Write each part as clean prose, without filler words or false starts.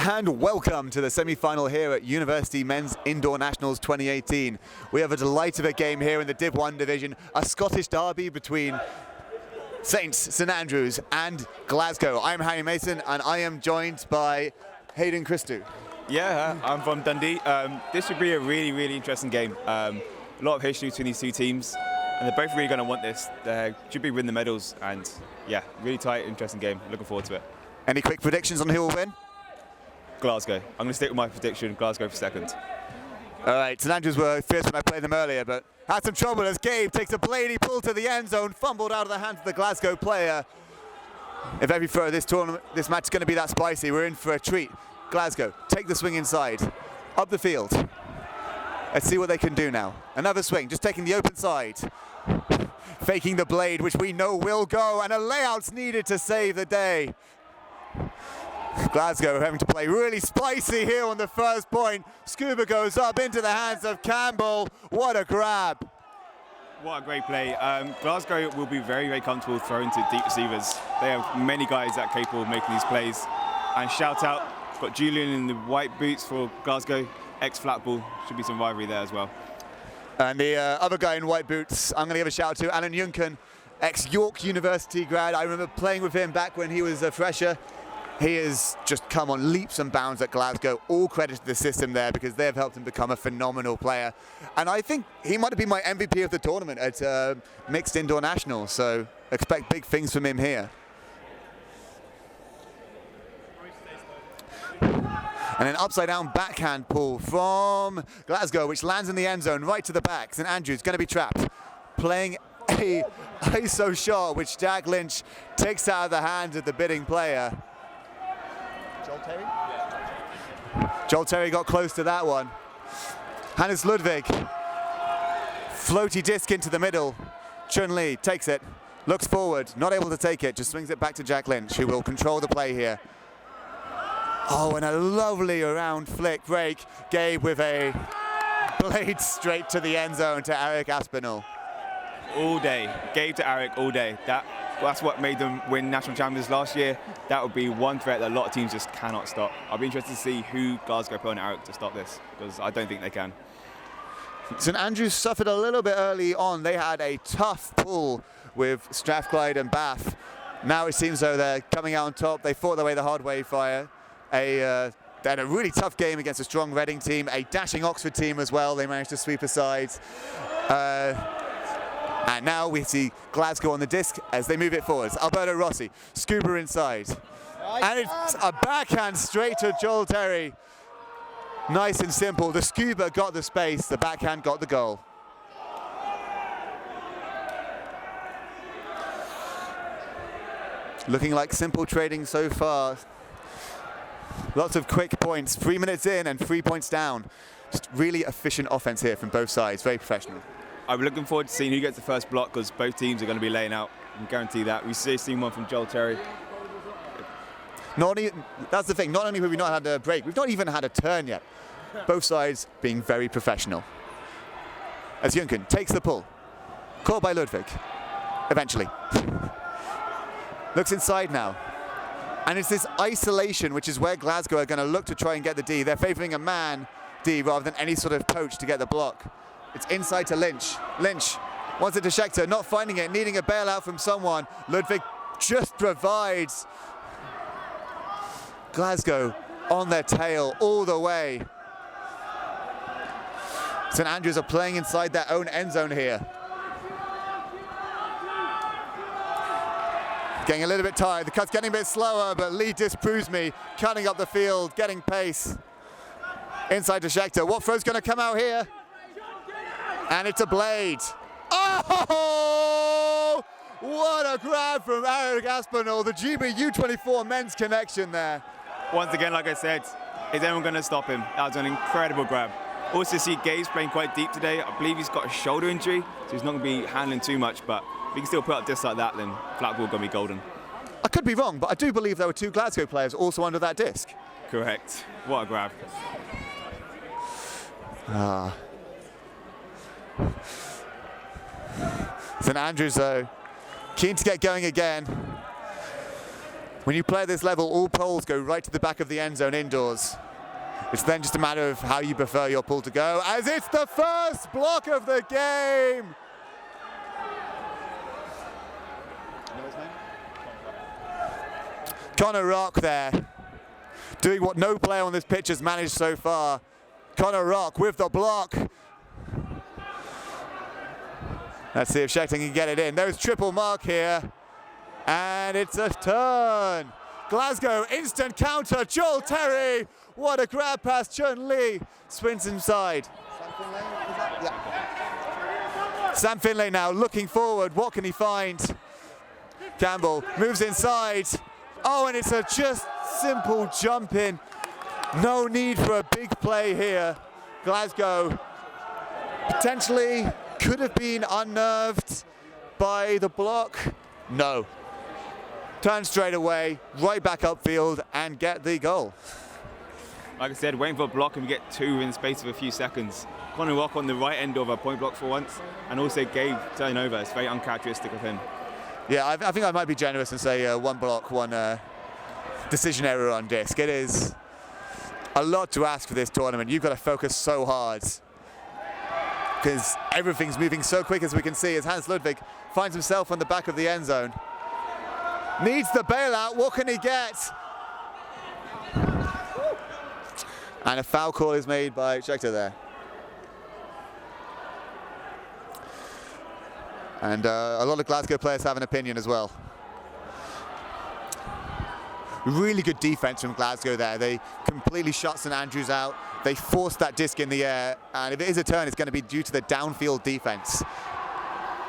And welcome to the semi-final here at University Men's Indoor Nationals 2018. We have a delight of a game here in the Div 1 division, a Scottish derby between Saints, St Andrews and Glasgow. I'm Harry Mason and I am joined by Hayden Christou. Yeah, I'm from Dundee. This should be a really interesting game. A lot of history between these two teams and they're both really going to want this. They should be winning the medals and yeah, really tight, interesting game. Looking forward to it. Any quick predictions on who will win? Glasgow. I'm going to stick with my prediction, Glasgow for second. All right, St Andrews were fierce when I played them earlier, but had some trouble as Gabe takes a bladey pull to the end zone, fumbled out of the hands of the Glasgow player. If every throw of this match is going to be that spicy, we're in for a treat. Glasgow, take the swing inside, up the field. Let's see what they can do now. Another swing, just taking the open side. Faking the blade, which we know will go, and a layout's needed to save the day. Glasgow having to play really spicy here on the first point. Scuba goes up into the hands of Campbell. What a grab. What a great play. Glasgow will be very comfortable throwing to deep receivers. They have many guys that are capable of making these plays. And shout out, got Julian in the white boots for Glasgow, ex-flatball. Should be some rivalry there as well. And the other guy in white boots, I'm going to give a shout out to Alan Juncken, ex-York University grad. I remember playing with him back when he was a fresher. He has just come on leaps and bounds at Glasgow. All credit to the system there because they have helped him become a phenomenal player. And I think he might have been my MVP of the tournament at Mixed Indoor Nationals, so expect big things from him here. And an upside down backhand pull from Glasgow, which lands in the end zone right to the back. St Andrews going to be trapped. Playing a ISO shot, which Jack Lynch takes out of the hands of the bidding player. Joel Terry? Yeah. Joel Terry got close to that one. Hannes Ludwig. Floaty disc into the middle. Chun Li takes it, looks forward, not able to take it, just swings it back to Jack Lynch, who will control the play here. Oh, and a lovely around flick break. Gabe with a blade straight to the end zone to Eric Aspinall. All day. Gabe to Eric all day. That's what made them win national champions last year. That would be one threat that a lot of teams just cannot stop. I'll be interested to see who Glasgow put on Eric to stop this, because I don't think they can. St Andrews suffered a little bit early on. They had a tough pull with Strathclyde and Bath. Now it seems though they're coming out on top. They fought their way the hard way via they had a really tough game against a strong Reading team, a dashing Oxford team as well. They managed to sweep aside. And now we see Glasgow on the disc as they move it forwards. Alberto Rossi, scuba inside. And it's a backhand straight to Joel Terry. Nice and simple. The scuba got the space, the backhand got the goal. Looking like simple trading so far. Lots of quick points, 3 minutes in and 3 points down. Just really efficient offense here from both sides, very professional. I'm looking forward to seeing who gets the first block because both teams are going to be laying out. I can guarantee that. We've seen one from Joel Terry. That's the thing, not only have we not had a break, we've not even had a turn yet. Both sides being very professional. As Juncken takes the pull. Caught by Ludwig, eventually. Looks inside now. And it's this isolation, which is where Glasgow are going to look to try and get the D. They're favouring a man D rather than any sort of poach to get the block. It's inside to Lynch. Lynch wants it to Schechter, not finding it, needing a bailout from someone. Ludwig just provides. Glasgow on their tail all the way. St Andrews are playing inside their own end zone here. Getting a little bit tired, the cut's getting a bit slower, but Lee disproves me, cutting up the field, getting pace. Inside to Schechter, what throw's gonna come out here? And it's a blade. Oh! What a grab from Eric Aspinall, the GB U24 men's connection there. Once again, like I said, is anyone gonna stop him? That was an incredible grab. Also see Gabe's playing quite deep today. I believe he's got a shoulder injury, so he's not gonna be handling too much, but if he can still put up discs like that, then flatball gonna be golden. I could be wrong, but I do believe there were two Glasgow players also under that disc. Correct. What a grab. St Andrews though, keen to get going again. When you play at this level, all poles go right to the back of the end zone indoors. It's then just a matter of how you prefer your pool to go, as it's the first block of the game. Connor Rock there, doing what no player on this pitch has managed so far. Connor Rock with the block. Let's see if Scheckter can get it in. There's triple mark here. And it's a turn. Glasgow, instant counter. Joel Terry. What a grab pass. Chun Lee sprints inside. Sam Finlay now looking forward. What can he find? Campbell moves inside. Oh, and it's a just simple jump in. No need for a big play here. Glasgow potentially could have been unnerved by the block. No. Turn straight away, right back upfield, and get the goal. Like I said, waiting for a block and we get two in the space of a few seconds. Connor Rock on the right end of a point block for once, and also Gabe turning over. It's very uncharacteristic of him. Yeah, I think I might be generous and say one block, one decision error on disc. It is a lot to ask for this tournament. You've got to focus so hard because everything's moving so quick, as we can see, as Hans Ludwig finds himself on the back of the end zone. Needs the bailout. What can he get? And a foul call is made by Scheckter there. And a lot of Glasgow players have an opinion as well. Really good defense from Glasgow there. They completely shut St Andrews out. They forced that disc in the air, and if it is a turn, it's going to be due to the downfield defense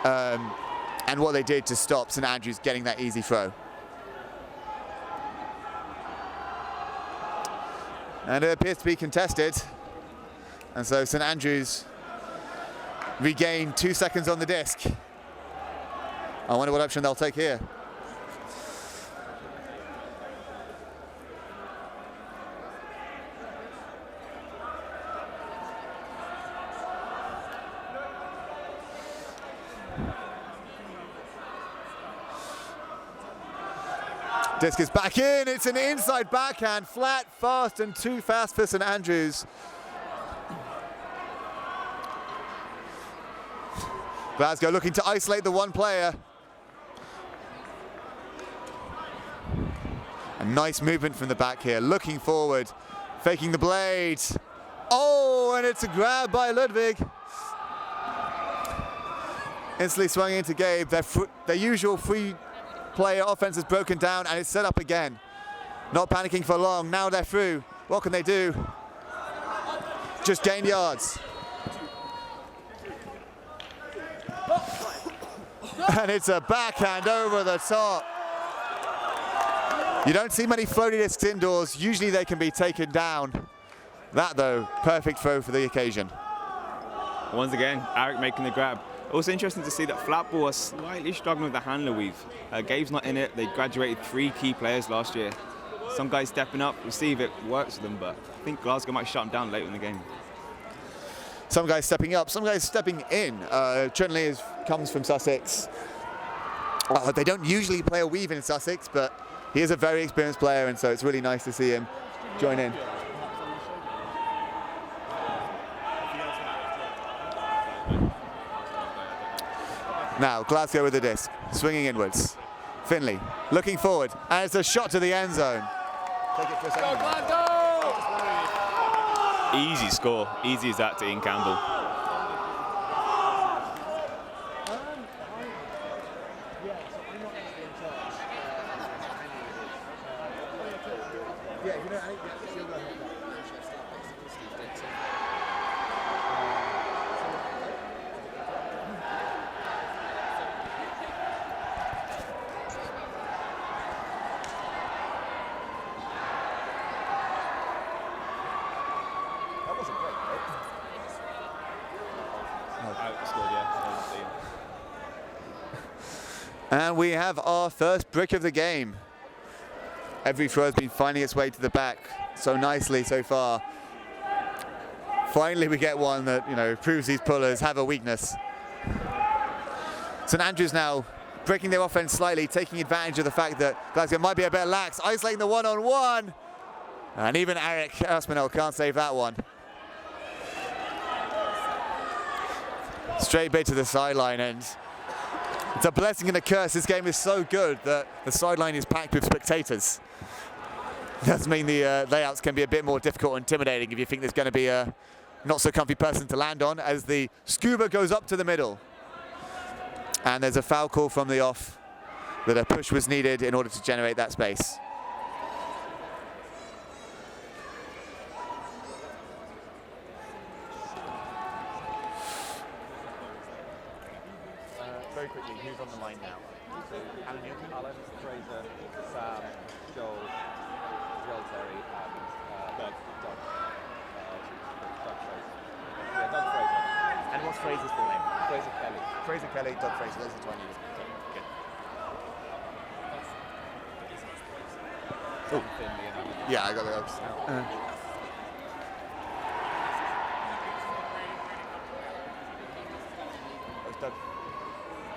and what they did to stop St Andrews getting that easy throw. And it appears to be contested, and so St Andrews regain 2 seconds on the disc. I wonder what option they'll take here. Disc is back in. It's an inside backhand, flat, fast, and too fast for St Andrews. Glasgow looking to isolate the one player. A nice movement from the back here, looking forward, faking the blade. Oh, and it's a grab by Ludwig. Instantly swung into Gabe. Their usual free player offense is broken down, and it's set up again. Not panicking for long. Now they're through. What can they do? Just gain yards. And it's a backhand over the top. You don't see many floaty discs indoors. Usually they can be taken down. That, though, perfect throw for the occasion. Once again, Arik making the grab. Also interesting to see that Flatball are slightly struggling with the handler weave. Gabe's not in it. They graduated 3 key players last year. Some guys stepping up, receive it, works for them, but I think Glasgow might shut them down later in the game. Some guys stepping up, some guys stepping in. Chun Lee comes from Sussex. They don't usually play a weave in Sussex, but he is a very experienced player, and so it's really nice to see him join in. Now, Glasgow with the disc, swinging inwards. Finley looking forward, and it's a shot to the end zone. Take it for a second. Easy score, easy as that to Ian Campbell. And we have our first brick of the game. Every throw has been finding its way to the back so nicely so far. Finally we get one that, proves these pullers have a weakness. St Andrews now breaking their offense slightly, taking advantage of the fact that Glasgow might be a bit lax, isolating the one-on-one. And even Eric Aspinall can't save that one. Straight bit to the sideline, and it's a blessing and a curse. This game is so good that the sideline is packed with spectators. Does mean the layouts can be a bit more difficult and intimidating if you think there's going to be a not so comfy person to land on, as the scuba goes up to the middle. And there's a foul call from the off that a push was needed in order to generate that space. Very quickly, who's on the line now? So Alan Fraser, Sam, Joel, Terry, and Doug Fraser. Yeah, Doug Fraser. And what's Fraser's full name? Fraser Kelly. Fraser Kelly, Doug Fraser. Those are the 2 I needed. Good. Oh. Yeah, I got those.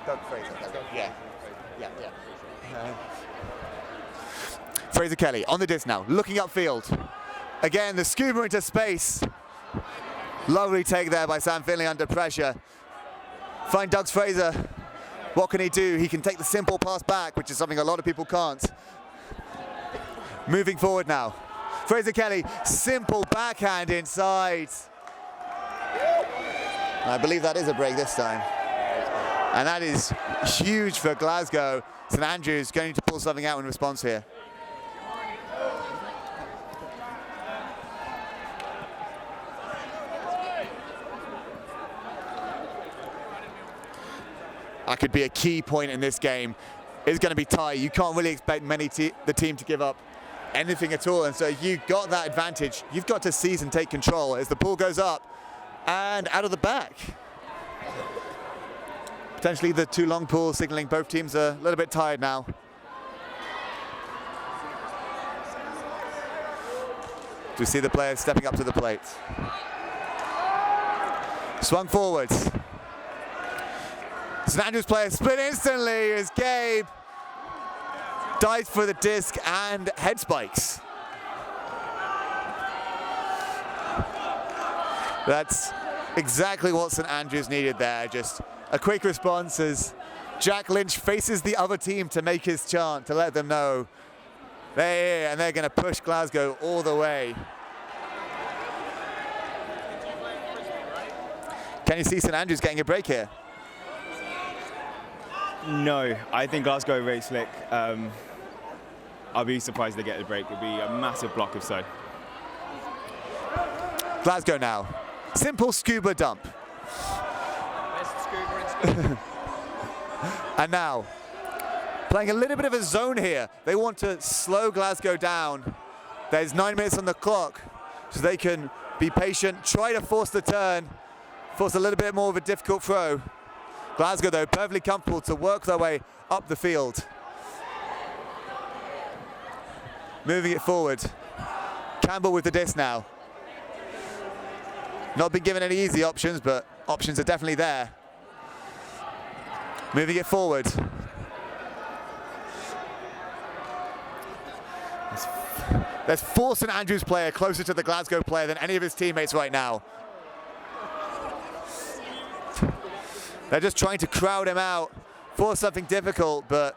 Doug Fraser. Yeah. Fraser Kelly on the disc now, looking upfield. Again, the scuba into space. Lovely take there by Sam Finley under pressure. Find Doug Fraser. What can he do? He can take the simple pass back, which is something a lot of people can't. Moving forward now. Fraser Kelly, simple backhand inside. I believe that is a break this time. And that is huge for Glasgow. St Andrews going to pull something out in response here. That could be a key point in this game. It's going to be tight. You can't really expect the team to give up anything at all. And so you got that advantage. You've got to seize and take control as the ball goes up and out of the back. Potentially the too long pool signaling both teams are a little bit tired now. We see the players stepping up to the plate. Swung forwards. St Andrews player split instantly as Gabe dives for the disc and head spikes. That's exactly what St Andrews needed there. Just a quick response as Jack Lynch faces the other team to make his chant, to let them know they're here and they're going to push Glasgow all the way. Can you see St Andrews getting a break here? No, I think Glasgow are very slick. I'll be surprised if they get a break. It'll be a massive block if so. Glasgow now. Simple scuba dump. Best scuba in Scotland. And now, playing a little bit of a zone here. They want to slow Glasgow down. There's 9 minutes on the clock, so they can be patient, try to force the turn, force a little bit more of a difficult throw. Glasgow, though, perfectly comfortable to work their way up the field. Moving it forward. Campbell with the disc now. Not been given any easy options, but options are definitely there. Moving it forward. Let's force St Andrews player closer to the Glasgow player than any of his teammates right now. They're just trying to crowd him out, force something difficult, but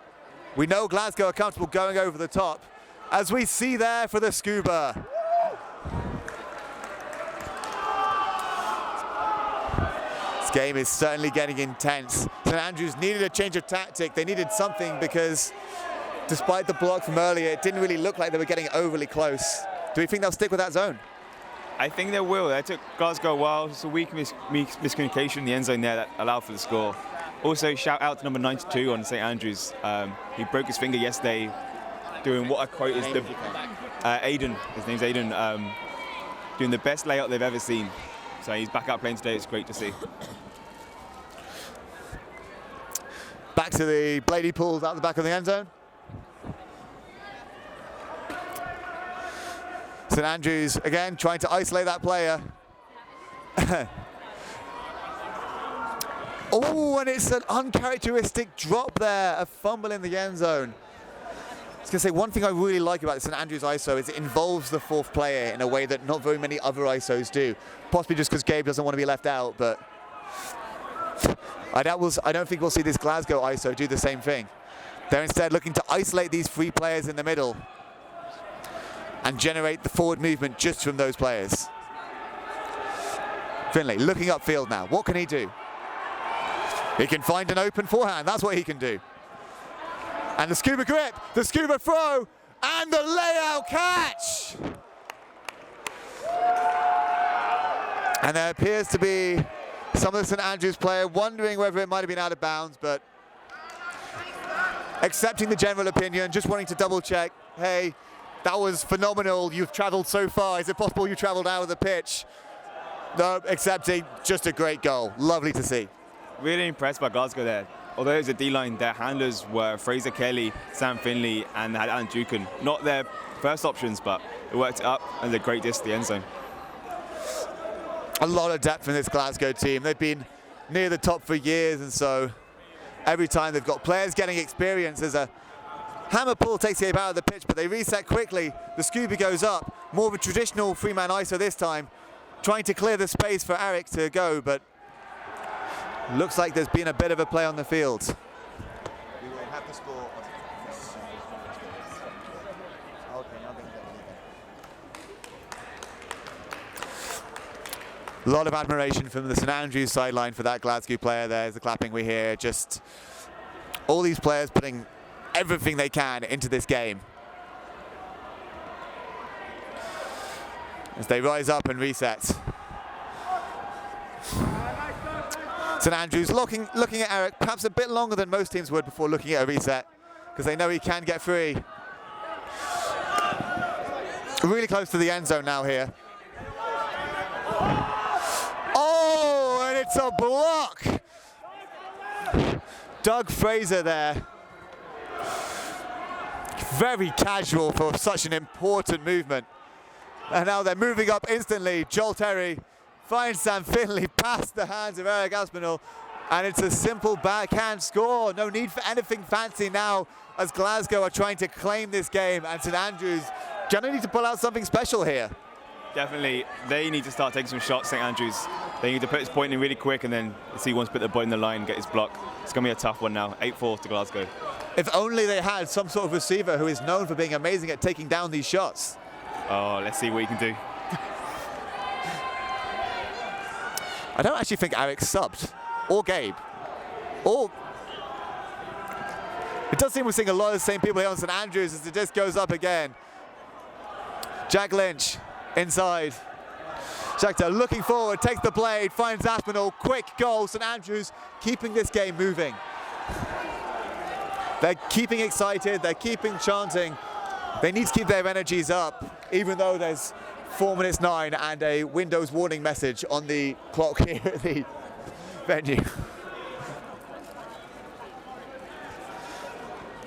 we know Glasgow are comfortable going over the top, as we see there for the scuba. This game is certainly getting intense. St Andrews needed a change of tactic. They needed something because despite the block from earlier, it didn't really look like they were getting overly close. Do we think they'll stick with that zone? I think they will. That took Glasgow a while. It's a weak miscommunication in the end zone there that allowed for the score. Also, shout out to number 92 on St Andrews. He broke his finger yesterday doing what I quote is the Aiden. His name's Aiden. Doing the best layout they've ever seen. So he's back out playing today. It's great to see. Back to the Blady pools out the back of the end zone. St Andrews again trying to isolate that player. Oh, and it's an uncharacteristic drop there, a fumble in the end zone. I was going to say, one thing I really like about the St Andrews ISO is it involves the fourth player in a way that not very many other ISOs do. Possibly just because Gabe doesn't want to be left out, but I don't think we'll see this Glasgow ISO do the same thing. They're instead looking to isolate these three players in the middle and generate the forward movement just from those players. Finlay looking upfield now. What can he do? He can find an open forehand. That's what he can do. And the scuba grip, the scuba throw, and the layout catch. And there appears to be some of the St Andrews player wondering whether it might have been out of bounds, but accepting the general opinion, just wanting to double check, hey, that was phenomenal, you've traveled so far, is it possible you traveled out of the pitch? No, accepting, just a great goal, lovely to see. Really impressed by Glasgow there. Although it was a D-line, their handlers were Fraser Kelly, Sam Finley, and they had Alan Dukin. Not their first options, but it worked up and a great diss to the end zone. A lot of depth in this Glasgow team. They've been near the top for years, and so every time they've got players getting experience. There's a hammer pull takes the game out of the pitch, but they reset quickly. The scuba goes up. More of a traditional three-man ISO this time, trying to clear the space for Eric to go, but looks like there's been a bit of a play on the field. We will have the score. A lot of admiration from the St Andrews sideline for that Glasgow player. There's the clapping we hear. Just all these players putting everything they can into this game. As they rise up and reset. St Andrews looking at Eric perhaps a bit longer than most teams would before looking at a reset, because they know he can get free. Really close to the end zone now here. Oh, and it's a block. Doug Fraser there. Very casual for such an important movement. And now they're moving up instantly. Joel Terry finds Sam Finley past the hands of Eric Aspinall, and it's a simple backhand score. No need for anything fancy now, as Glasgow are trying to claim this game, and St Andrews generally need to pull out something special here. Definitely, they need to start taking some shots, St Andrews. They need to put his point in really quick, and then see once put the ball in the line, get his block. It's going to be a tough one now, 8-4 to Glasgow. If only they had some sort of receiver who is known for being amazing at taking down these shots. Oh, let's see what he can do. I don't actually think Eric subbed, or Gabe, or... It does seem we're seeing a lot of the same people here on St Andrews as the disc goes up again. Jack Lynch inside. Shakhtar looking forward, takes the blade, finds Aspinall, quick goal. St Andrews keeping this game moving. They're keeping excited, they're keeping chanting. They need to keep their energies up, even though there's 4 minutes 9 and a Windows warning message on the clock here at the venue.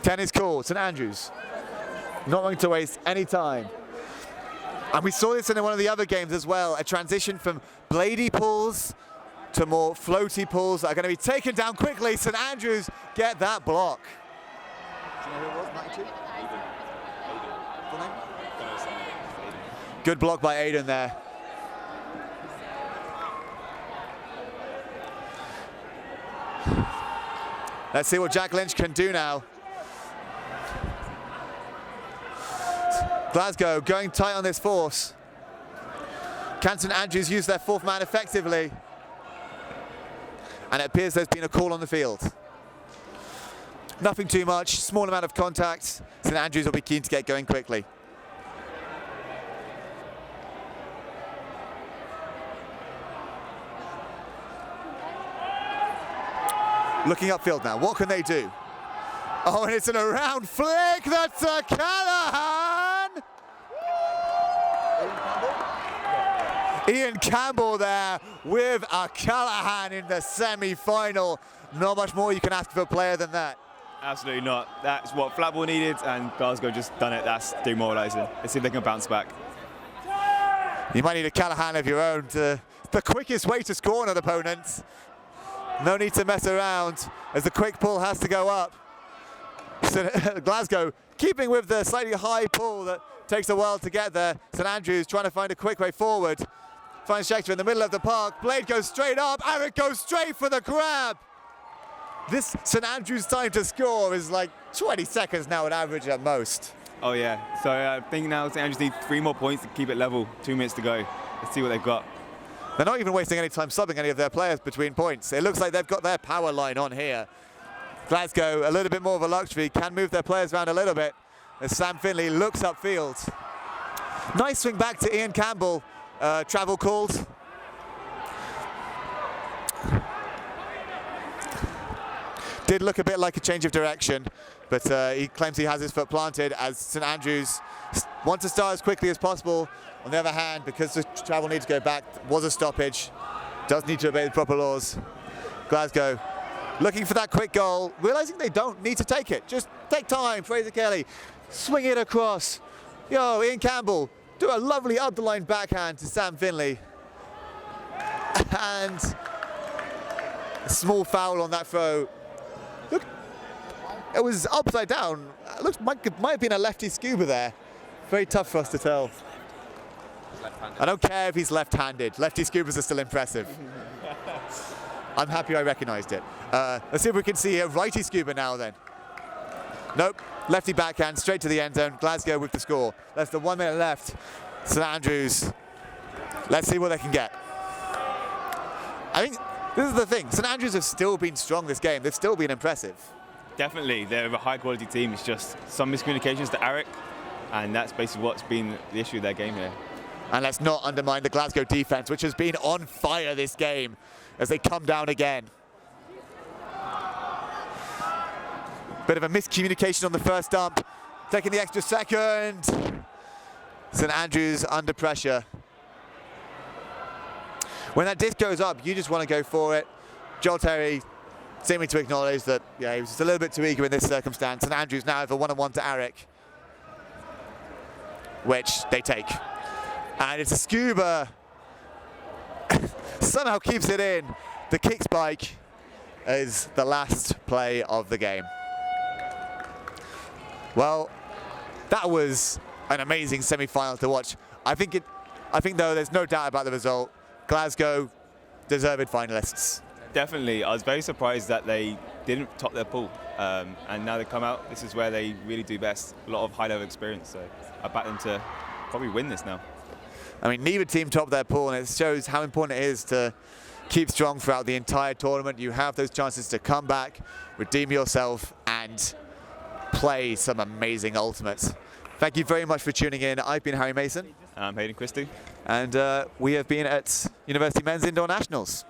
10 is called, St Andrews. Not going to waste any time. And we saw this in one of the other games as well, a transition from bladey pulls to more floaty pulls that are going to be taken down quickly. St Andrews get that block. Do you know who it was, 92? Good block by Aiden there. Let's see what Jack Lynch can do now. Glasgow going tight on this force. Can St Andrews use their fourth man effectively? And it appears there's been a call on the field. Nothing too much, small amount of contact. St Andrews will be keen to get going quickly. Looking upfield now, what can they do? Oh, and it's an around flick, that's a Callahan! Ian Campbell there with a Callahan in the semi-final. Not much more you can ask for a player than that. Absolutely not. That's what Flatball needed, and Glasgow just done it. That's demoralising. Let's see if they can bounce back. You might need a Callahan of your own. The quickest way to score on an opponent. No need to mess around as the quick pull has to go up. So Glasgow keeping with the slightly high pull that takes a while to get there. St Andrews trying to find a quick way forward. Finds Schechter in the middle of the park. Blade goes straight up. Eric goes straight for the grab. This St Andrews time to score is like 20 seconds now on average at most. Oh yeah, so I think now St Andrews need 3 more points to keep it level. 2 minutes to go. Let's see what they've got. They're not even wasting any time subbing any of their players between points. It looks like they've got their power line on here. Glasgow, a little bit more of a luxury, can move their players around a little bit as Sam Finley looks upfield. Nice swing back to Ian Campbell, travel called. Did look a bit like a change of direction, but he claims he has his foot planted as St Andrews want to start as quickly as possible. On the other hand, because the travel needs to go back, was a stoppage, does need to obey the proper laws. Glasgow looking for that quick goal, realizing they don't need to take it. Just take time, Fraser Kelly, swing it across. Yo, Ian Campbell, do a lovely up the line backhand to Sam Finley. And a small foul on that throw. Look, it was upside down. Looks might have been a lefty scuba there. Very tough for us to tell. I don't care if he's left-handed. Lefty scubas are still impressive. I'm happy I recognized it. Let's see if we can see a righty scuba now then. Nope, lefty backhand straight to the end zone. Glasgow with the score. Less than 1 minute left. St Andrews, let's see what they can get. I think this is the thing. St Andrews have still been strong this game. They've still been impressive. Definitely, they're a high-quality team. It's just some miscommunications to Eric, and that's basically what's been the issue of their game here. And let's not undermine the Glasgow defense, which has been on fire this game as they come down again. Bit of a miscommunication on the first dump, taking the extra second. St Andrews under pressure. When that disc goes up, you just want to go for it. Joel Terry seeming to acknowledge that, yeah, he was just a little bit too eager in this circumstance. St Andrews now have a 1-on-1 to Eric, which they take. And it's a scuba, somehow keeps it in. The kick spike is the last play of the game. Well, that was an amazing semi-final to watch. I think though there's no doubt about the result. Glasgow, deserved finalists. Definitely, I was very surprised that they didn't top their pool, and now they come out. This is where they really do best. A lot of high-level experience, so I back them to probably win this now. I mean, neither team topped their pool, and it shows how important it is to keep strong throughout the entire tournament. You have those chances to come back, redeem yourself, and play some amazing ultimates. Thank you very much for tuning in. I've been Harry Mason. I'm Hayden Christie. And we have been at University Men's Indoor Nationals.